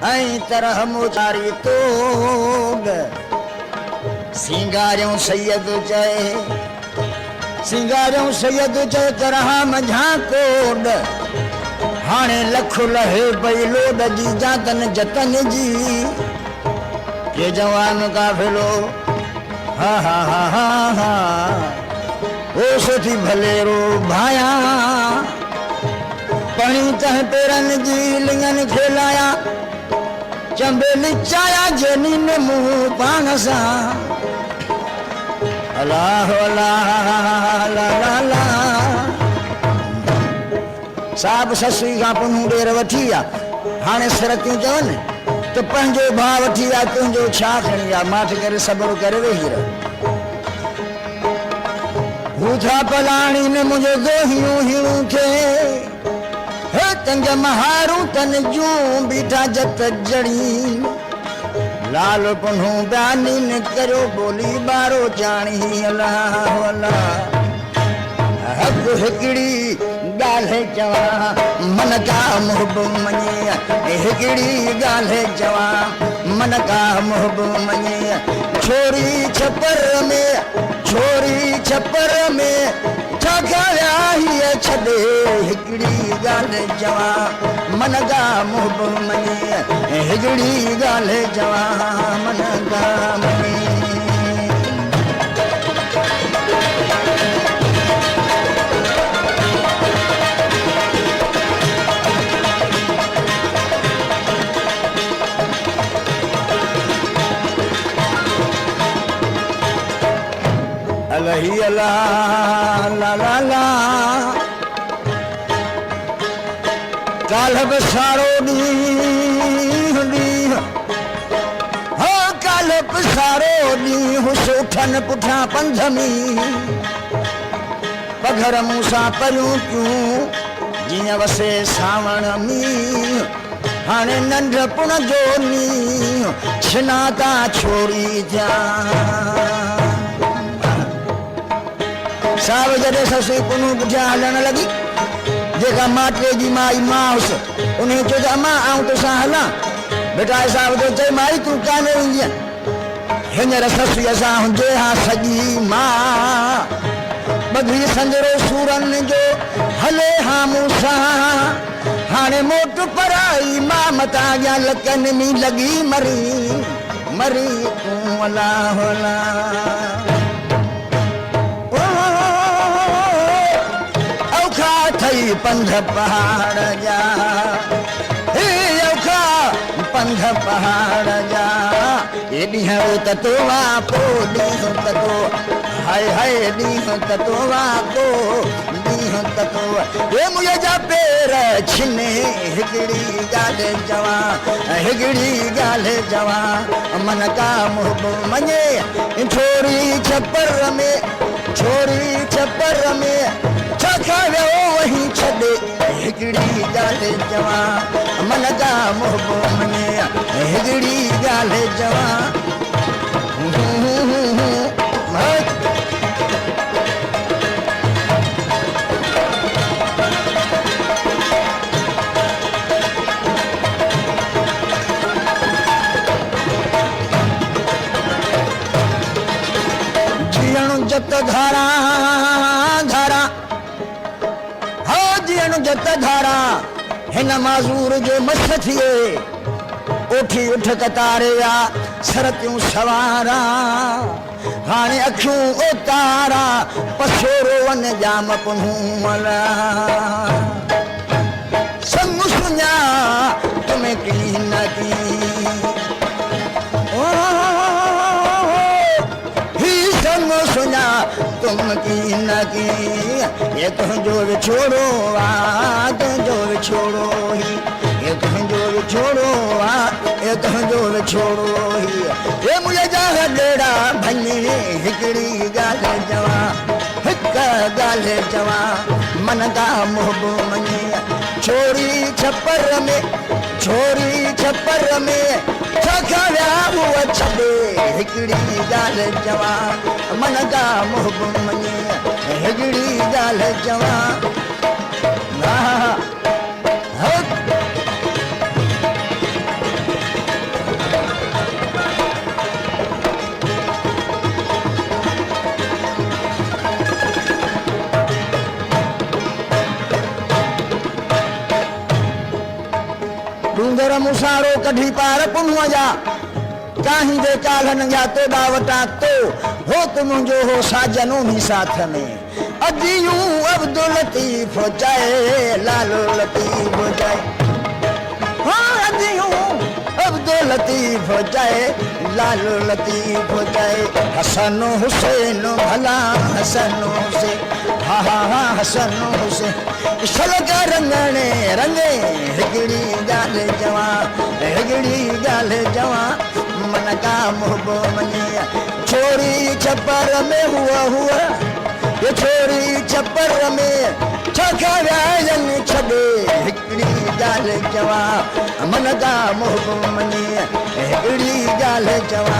ऐं तरह मोचारी तोग सिंगारियों सैयद चए सिंगारियों सैयद चए तरह मझा कोड हाणे लख लहे पई लोड जी जातन जतन जी के जवान काफिलो हा हा हा हा हा ओ सुठी भलेरो भाया पणी तह पेरन जी लिंगन खेलाया चंबेली चाया जनी ने मुंह पान सा अल्लाह अल्लाह ला ला ला साहब ससुई का पुनू डेर वठी आ हाणे सरतियूं चवन तो पंहिंजो भाउ वठी आ तुंहिंजो छा खणी आ माठ करे सब्र करे वेही रह बूथा पलाणी ने मुझे दोहियूं हिणू थे हे तंग महारू तन जूं बीठा जत जड़ी लाल पुनू बयानी ने करो बोली बारो जानी अल्लाह अल्लाह हक हिकड़ी गाले जवा मन का मोहब्बत मने हिकड़ी गाले जवा मन का मोहब्बत मने छोरी छपर में छाया ही छदे हिकड़ी गाले जवा मन का मोहब्बत मने हिकड़ी गाले जवा मन का मने अल्लाह ला ला ला काल बसारो दी हो काल बसारो दी हुसोठन पुठा पंधमी पघर मूसा परियूं क्यों जिया वसे सावण मी हाणे नंढपुण जो नी छिनाता छोड़ी जा साहब जॾहिं ससु पुनू पुठियां हलण लॻी जेका माटे जी माई मां हुस उन चयो त अम्मा आऊं तोसां हलां बेटा साहब तो चई माई तूं काने वेंदीअ हींअर ससुअ सां हुजे हा सॼी मां ॿधी संजरो सूरन जो हले हा मूंसां हाणे मोट पराई मां मतां अॻियां लकनि में लॻी मरी मरी तूं अलाह अलाह थई पंध पहाड़ जा हे औखा पंध पहाड़ जा ये ॾींहं ततो वा पो ॾींहं ततो हाय हाय ॾींहं ततो वा पो ॾींहं ततो ये मुझे जा पेर छिने हिकड़ी ॻाल्हि जवा हिकड़ी ॻाल्हि जवा मन का मोहब्बत मने छोरी छपर में छाया वही छदे हिकड़ी ॻाल्हि जवा मन का मोहब्बत मने हिकड़ी ॻाल्हि जवा जीअण जत धारा धारा जत धारा हिन माज़ूर जो मस थिए उठी उठ कतारे आ सरतियूं सवारा हाणे अखियूं उतारा पछोरो वन जाम पुनूमला संग सुञा तुम्हें की न की संग सुञा तुम की न की ये तुझो विछोड़ो आ तुझो विछोड़ो ही ये तुझो विछोड़ो आ ये तुझो विछोड़ो ही ये मुझे जहाँ डेड़ा भंगी हिकड़ी ॻाल्हि जवा हिक ॻाल्हि जवा मन का मोहब्बत मने छोरी छपर में छाया हुआ छदे हिकड़ी ॻाल्हि जवा मन का मोहब्बत मने हिकड़ी ॻाल्हि जवा तूं घर मुसारो कढी पार पुन्हुआ जा कहीं दे कालन जा तो दावटा तो हो तुम मुंहिंजो हो साजनो भी साथ में अदियूं अब्दुल लतीफ जाए लालो लतीफ जाए हाँ अदियूं अब्दुल लतीफ जाए लालो लतीफ जाए हसन हुसैन भला हसन हुसैन हा हा हा हसन हुसैन शलग रंगणे रंगे हिगड़ी गाल जवा हिगड़ी गाल जवा मन का मोहबो मनिया छोरी छपर में हुआ ये छोरी छपर में छखा व्याजन छदे हिकड़ी गाल जवा मन का मोहबो मनिया हिकड़ी गाल जवा